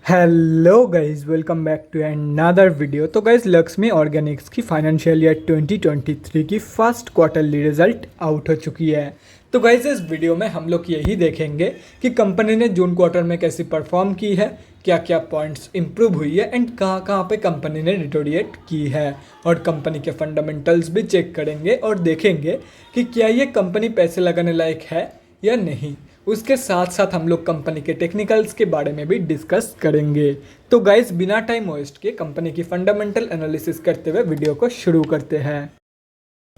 Hello guys, welcome back to another video. तो guys, Laxmi organics की financial year 2023 की first quarterly result out हो चुकी है। तो गाइस, इस वीडियो में हम लोग यही देखेंगे कि कंपनी ने जून क्वार्टर में कैसी परफॉर्म की है, क्या क्या पॉइंट्स इंप्रूव हुई है एंड कहाँ कहाँ पे कंपनी ने डिटोरिएट की है, और कंपनी के फंडामेंटल्स भी चेक करेंगे और देखेंगे कि क्या ये कंपनी पैसे लगाने लायक है या नहीं। उसके साथ साथ हम लोग कंपनी के टेक्निकल्स के बारे में भी डिस्कस करेंगे। तो गाइस, बिना टाइम वेस्ट के कंपनी की फंडामेंटल एनालिसिस करते हुए वीडियो को शुरू करते हैं।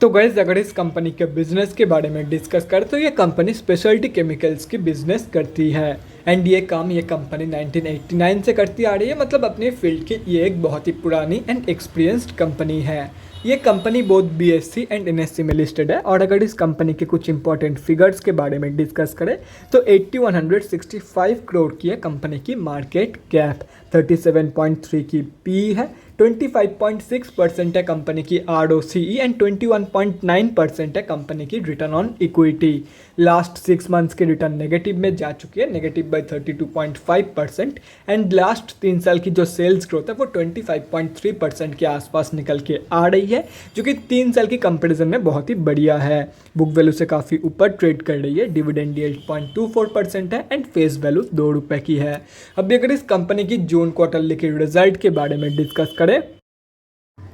तो गाइस, अगर इस कंपनी के बिजनेस के बारे में डिस्कस करें तो ये कंपनी स्पेशलिटी केमिकल्स की बिजनेस करती है एंड ये काम ये कंपनी 1989 से करती आ रही है। मतलब अपनी फील्ड की ये एक बहुत ही पुरानी एंड एक्सपीरियंस्ड कंपनी है। ये company both BSc and NSC में लिस्टेड है। और अगर इस कंपनी के कुछ इंपॉर्टेंट फिगर्स के बारे में डिस्कस करें तो 8165 करोड़ की है कंपनी की मार्केट कैप, 37.3 की पी है, 25.6% है कंपनी की ROCE एंड 21.9% है कंपनी की return on equity. Last 6 months के रिटर्न नेगेटिव में जा चुकी है, नेगेटिव बाय 32.5%। एंड लास्ट 3 साल की जो सेल्स ग्रोथ है वो 25.3% के आसपास निकल के आ रही है, जो कि 3 साल की कंपेरिजन में बहुत ही बढ़िया है। बुक वैल्यू से काफ़ी ऊपर ट्रेड कर रही है, डिविडेंड यील्ड 0.24% है एंड फेस वैल्यू 2 रुपये की है। अभी अगर इस कंपनी की जून क्वार्टरली के रिजल्ट के बारे में डिस्कस करें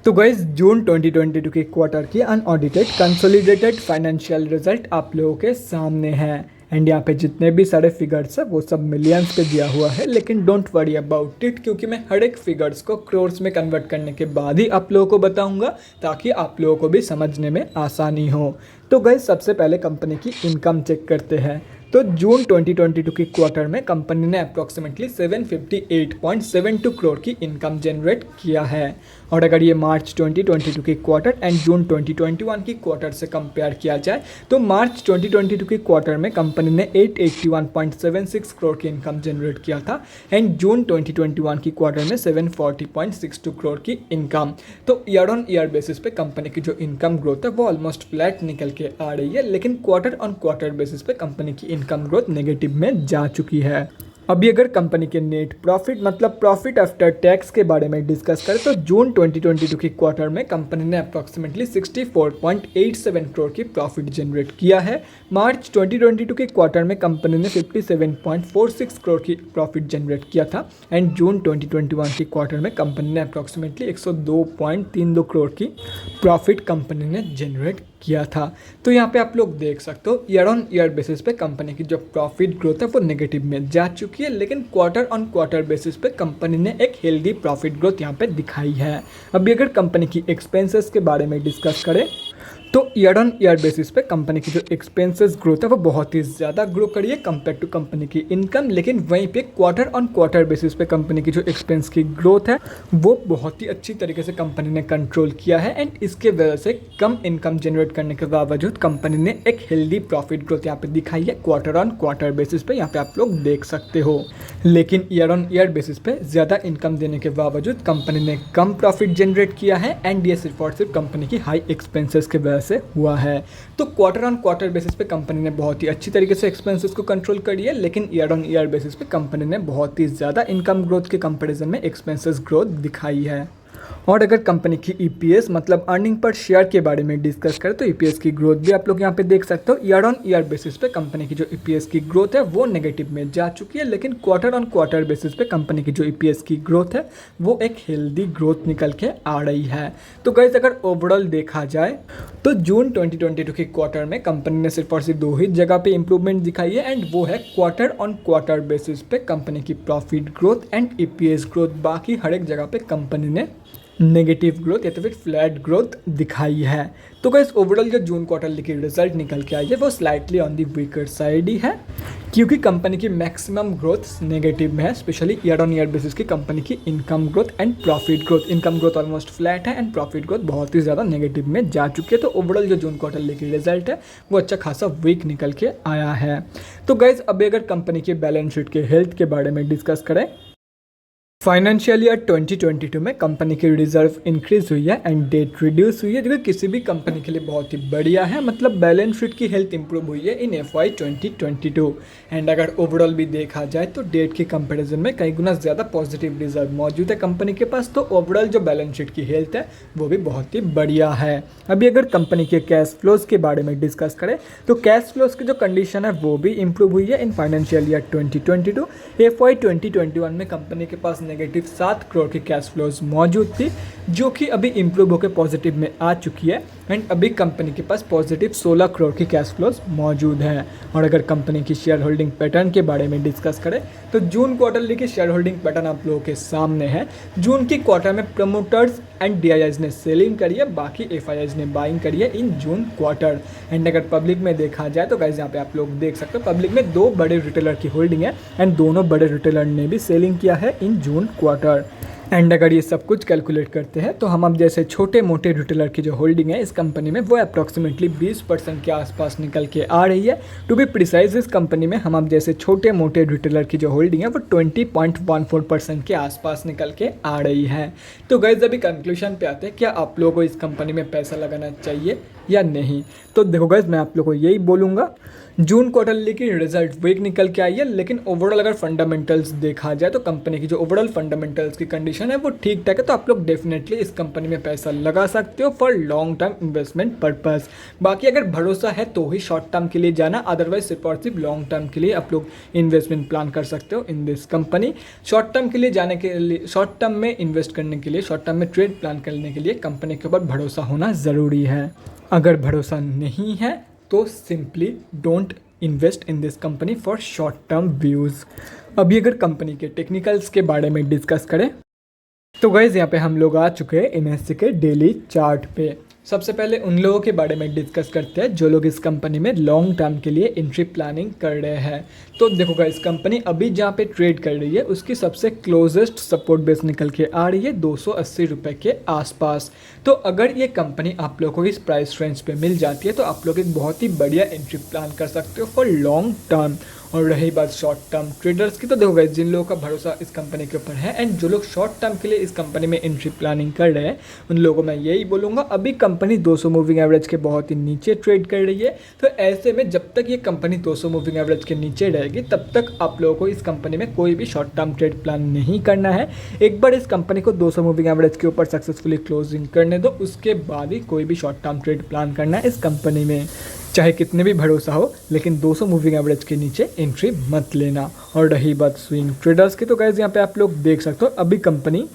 तो गाइस, जून 2022 के क्वार्टर की अनऑडिटेड कंसोलिडेटेड फाइनेंशियल रिजल्ट आप लोगों के सामने है। एंड यहाँ पे जितने भी सारे फिगर्स है वो सब मिलियंस पे दिया हुआ है, लेकिन डोंट वरी अबाउट इट, क्योंकि मैं हर एक फिगर्स को क्रोर्स में कन्वर्ट करने के बाद ही आप लोगों को बताऊंगा, ताकि आप लोगों को भी समझने में आसानी हो। तो गाइस, सबसे पहले कंपनी की इनकम चेक करते हैं। तो जून 2022 की क्वार्टर में कंपनी ने अप्रॉक्सीमेटली 758.72 करोड़ की इनकम जनरेट किया है। और अगर ये मार्च 2022 की क्वार्टर एंड जून 2021 की क्वार्टर से कंपेयर किया जाए तो मार्च 2022 की क्वार्टर में कंपनी ने 881.76 करोड़ की इनकम जनरेट किया था एंड जून 2021 की क्वार्टर में 740.62 करोड़ की इनकम। तो ईयर ऑन ईयर बेसिस पे कंपनी की जो इनकम ग्रोथ है वो ऑलमोस्ट फ्लैट निकल के आ रही है, लेकिन क्वार्टर ऑन क्वार्टर बेसिस पे कंपनी की इनकम ग्रोथ नेगेटिव में जा चुकी है। अभी अगर कंपनी के नेट प्रॉफिट मतलब प्रॉफिट आफ्टर टैक्स के बारे में डिस्कस करें तो जून 2022 की क्वार्टर में कंपनी ने अप्रॉक्सीमेटली 64.87 करोड़ की प्रॉफिट जनरेट किया है। मार्च 2022 के क्वार्टर में कंपनी ने 57.46 करोड़ की प्रॉफिट जनरेट किया था एंड जून 2021 की क्वार्टर में कंपनी ने अप्रॉक्सीमेटली 102.32 करोड़ की प्रॉफिट कंपनी ने जनरेट किया था। तो यहाँ पे आप लोग देख सकते हो ईयर ऑन ईयर बेसिस पे कंपनी की जो प्रॉफिट ग्रोथ है वो नेगेटिव में जा चुकी है, लेकिन क्वार्टर ऑन क्वार्टर बेसिस पे कंपनी ने एक हेल्दी प्रॉफिट ग्रोथ यहाँ पे दिखाई है। अभी अगर कंपनी की एक्सपेंसेस के बारे में डिस्कस करें तो ईयर ऑन ईयर बेसिस पे कंपनी की जो एक्सपेंसेस ग्रोथ है वो बहुत ही ज़्यादा ग्रो करी है कंपेयर टू कंपनी की इनकम, लेकिन वहीं पे क्वार्टर ऑन क्वार्टर बेसिस पे कंपनी की जो एक्सपेंस की ग्रोथ है वो बहुत ही अच्छी तरीके से कंपनी ने कंट्रोल किया है एंड इसके वजह से कम इनकम जनरेट करने के बावजूद कंपनी ने एक हेल्दी प्रॉफिट ग्रोथ यहाँ पे दिखाई है क्वार्टर ऑन क्वार्टर बेसिस पे, यहाँ पे आप लोग देख सकते हो। लेकिन ईयर ऑन ईयर बेसिस पे ज़्यादा इनकम देने के बावजूद कंपनी ने कम प्रॉफिट जनरेट किया है एंड ये सिर्फ और सिर्फ कंपनी की हाई एक्सपेंसेस के वजह से हुआ है। तो क्वार्टर ऑन क्वार्टर बेसिस पे कंपनी ने बहुत ही अच्छी तरीके से एक्सपेंसेस को कंट्रोल करी है, लेकिन ईयर ऑन ईयर बेसिस पे कंपनी ने बहुत ही ज़्यादा इनकम ग्रोथ के कंपैरिजन में एक्सपेंसेस ग्रोथ दिखाई है। और अगर कंपनी की ईपीएस मतलब अर्निंग पर शेयर के बारे में डिस्कस करें तो ईपीएस की ग्रोथ भी आप लोग यहाँ पे देख सकते हो। ईयर ऑन ईयर बेसिस पे कंपनी की जो ईपीएस की ग्रोथ है वो नेगेटिव में जा चुकी है, लेकिन क्वार्टर ऑन क्वार्टर बेसिस पे कंपनी की जो ईपीएस की ग्रोथ है वो एक हेल्दी ग्रोथ निकल के आ रही है। तो गाइस, अगर ओवरऑल देखा जाए तो जून 2022 के क्वार्टर में कंपनी ने सिर्फ और सिर्फ 2 ही जगह पे इंप्रूवमेंट दिखाई है एंड वो है क्वार्टर ऑन क्वार्टर बेसिस पे कंपनी की profit growth and EPS growth. बाकी हर एक जगह पे कंपनी ने नेगेटिव ग्रोथ या तो फिर फ्लैट ग्रोथ दिखाई है। तो गाइस, ओवरऑल जो जून क्वार्टर की रिजल्ट निकल के आई है वो slightly on the weaker side ही है, क्योंकि कंपनी की मैक्सिमम ग्रोथ नेगेटिव में है, specially year on year basis की कंपनी की income growth and profit growth. Income growth almost flat है एंड प्रॉफिट ग्रोथ बहुत ही ज़्यादा नेगेटिव में जा चुकी है। तो ओवरऑल जो जून क्वार्टर की रिजल्ट है वो अच्छा खासा वीक निकल के आया है। तो गाइस, अभी अगर कंपनी के बैलेंस शीट के हेल्थ के बारे में डिस्कस करें फाइनेंशियल ईयर 2022 में कंपनी की रिजर्व इंक्रीज हुई है एंड डेट रिड्यूस हुई है, जो कि किसी भी कंपनी के लिए बहुत ही बढ़िया है। मतलब बैलेंस शीट की हेल्थ इंप्रूव हुई है इन FY 2022। एंड अगर ओवरऑल भी देखा जाए तो डेट के कंपैरिजन में कई गुना ज़्यादा पॉजिटिव रिजर्व मौजूद है कंपनी के पास। तो ओवरऑल जो बैलेंस शीट की हेल्थ है वो भी बहुत ही बढ़िया है। अभी अगर कंपनी के कैश फ्लोज के बारे में डिस्कस करें तो कैश फ्लोज की जो कंडीशन है वो भी इंप्रूव हुई है इन फाइनेंशियल ईयर 2022। FY 2021 में कंपनी के पास नेगेटिव 7 करोड़ की कैश फ्लोज मौजूद थी, जो कि अभी इंप्रूव होकर पॉजिटिव में आ चुकी है। एंड अभी कंपनी के पास पॉजिटिव 16 करोड़ की कैश फ्लोज मौजूद हैं। और अगर कंपनी की शेयर होल्डिंग पैटर्न के बारे में डिस्कस करें तो जून क्वार्टरली की शेयर होल्डिंग पैटर्न आप लोगों के सामने है। जून की क्वार्टर में प्रमोटर्स एंड DIIs ने सेलिंग करी है, बाकी FIIs ने बाइंग करी है इन जून क्वार्टर। एंड अगर पब्लिक में देखा जाए तो गाइस यहाँ पे आप लोग देख सकते हो पब्लिक में 2 बड़े रिटेलर की होल्डिंग है एंड दोनों बड़े रिटेलर ने भी सेलिंग किया है इन जून क्वार्टर। एंड अगर ये सब कुछ कैलकुलेट करते हैं तो हम अब जैसे छोटे मोटे रिटेलर की जो होल्डिंग है इस कंपनी में वो अप्रॉक्सीमेटली 20% के आसपास निकल के आ रही है। टू बी प्रिसाइज इस कंपनी में हम अब जैसे छोटे मोटे रिटेलर की जो होल्डिंग है वो 20.14% के आसपास निकल के आ रही है। तो गाइस अभी कंक्लूजन पे आते हैं, क्या आप लोगों को इस कंपनी में पैसा लगाना चाहिए या नहीं। तो देखो गाइस मैं आप लोगों को यही बोलूँगा, जून क्वार्टरली की रिजल्ट वीक निकल के आई है, लेकिन ओवरऑल अगर फंडामेंटल्स देखा जाए तो कंपनी की जो ओवरऑल फंडामेंटल्स की कंडीशन है वो ठीक ठाक है। तो आप लोग डेफिनेटली इस कंपनी में पैसा लगा सकते हो for long term investment purpose. बाकी अगर भरोसा है तो ही शॉर्ट टर्म के लिए जाना, अदरवाइज सिर्फ और सिर्फ लॉन्ग टर्म के लिए आप लोग इन्वेस्टमेंट प्लान कर सकते हो in this company. Short term के लिए जाने के लिए, शॉर्ट टर्म में इन्वेस्ट करने के लिए, शॉर्ट टर्म में ट्रेड प्लान करने के लिए कंपनी के ऊपर भरोसा होना ज़रूरी है। अगर भरोसा नहीं है तो simply don't invest in this company for short term views. अभी अगर कंपनी के टेक्निकल्स के बारे में डिस्कस करें तो गाइस यहाँ पे हम लोग आ चुके हैं NSE के डेली चार्ट पे। सबसे पहले उन लोगों के बारे में डिस्कस करते हैं जो लोग इस कंपनी में लॉन्ग टर्म के लिए एंट्री प्लानिंग कर रहे हैं। तो देखो गाइस कंपनी अभी जहाँ पे ट्रेड कर रही है उसकी सबसे क्लोजेस्ट सपोर्ट बेस निकल के आ रही है 280 रुपये के आसपास। तो अगर ये कंपनी आप लोगों को इस प्राइस रेंज पे मिल जाती है तो आप लोग एक बहुत ही बढ़िया एंट्री प्लान कर सकते हो फॉर लॉन्ग टर्म। और रही बात शॉर्ट टर्म ट्रेडर्स की, तो देखो गाइस जिन लोगों का भरोसा इस कंपनी के ऊपर है एंड जो लोग शॉर्ट टर्म के लिए इस कंपनी में एंट्री प्लानिंग कर रहे हैं उन लोगों को मैं यही बोलूँगा, अभी कंपनी 200 मूविंग एवरेज के बहुत ही नीचे ट्रेड कर रही है। तो ऐसे में जब तक ये कंपनी 200 मूविंग एवरेज के नीचे रहेगी तब तक आप लोगों को इस कंपनी में कोई भी शॉर्ट टर्म ट्रेड प्लान नहीं करना है। एक बार इस कंपनी को 200 मूविंग एवरेज के ऊपर सक्सेसफुली क्लोजिंग करने दो, उसके बाद ही कोई भी शॉर्ट टर्म ट्रेड प्लान करना है इस कंपनी में, चाहे कितने भी भरोसा हो, लेकिन 200 मूविंग एवरेज के नीचे एंट्री मत लेना। और रही बात स्विंग ट्रेडर्स की, तो गाइस यहाँ पे आप लोग देख सकते हो अभी कंपनी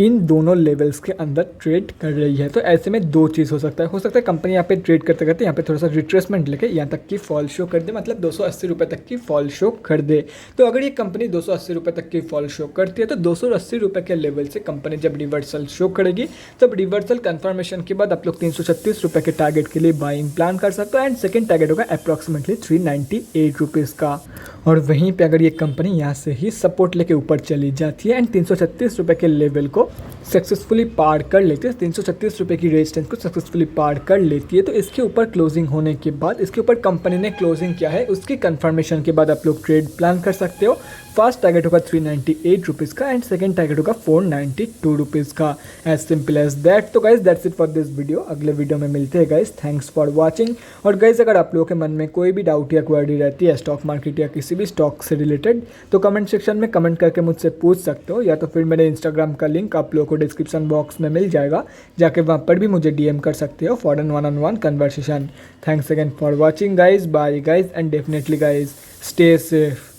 इन दोनों लेवल्स के अंदर ट्रेड कर रही है। तो ऐसे में 2 चीज़ हो सकता है कंपनी यहाँ पे ट्रेड करते करते यहाँ पे थोड़ा सा रिट्रेसमेंट लेके यहाँ तक की फॉल शो कर दे, मतलब 280 रुपये तक की फॉल शो कर दे। तो अगर ये कंपनी 280 रुपये तक की फॉल शो करती है तो 280 रुपये के लेवल से कंपनी जब रिवर्सल शो करेगी तब रिवर्सल कन्फर्मेशन के बाद आप लोग 336 रुपये के टारगेट के लिए बाइंग प्लान कर सकते हो। एंड सेकेंड टारगेट होगा अप्रॉक्सीमेटली 398 रुपीज़ का। और वहीं पे अगर ये कंपनी यहाँ से ही सपोर्ट लेके ऊपर चली जाती है एंड 336 रुपये के लेवल को सक्सेसफुली पार कर लेती है, 336 रुपये की रेजिस्टेंस को सक्सेसफुली पार कर लेती है, तो इसके ऊपर क्लोजिंग होने के बाद, इसके ऊपर कंपनी ने क्लोजिंग किया है उसकी कंफर्मेशन के बाद आप लोग ट्रेड प्लान कर सकते हो। फर्स्ट टारगेट होगा 398 रुपीज़ का एंड सेकेंड टारगेट होगा 492 रुपीज़ का। As simple as that. तो guys that's it for this video. अगले वीडियो में मिलते हैं गाइज। Thanks for watching. और गाइज अगर आप लोगों के मन में कोई भी डाउट या क्वेरी रहती है स्टॉक मार्केट या किसी भी स्टॉक से रिलेटेड तो कमेंट सेक्शन में कमेंट करके मुझसे पूछ सकते हो, या तो फिर मेरे इंस्टाग्राम का लिंक आप लोगों को डिस्क्रिप्शन बॉक्स में मिल जाएगा, जाके वहाँ पर भी मुझे DM कर सकते हो for an one on one conversation. Thanks again for watching guys. Bye guys and definitely guys stay safe.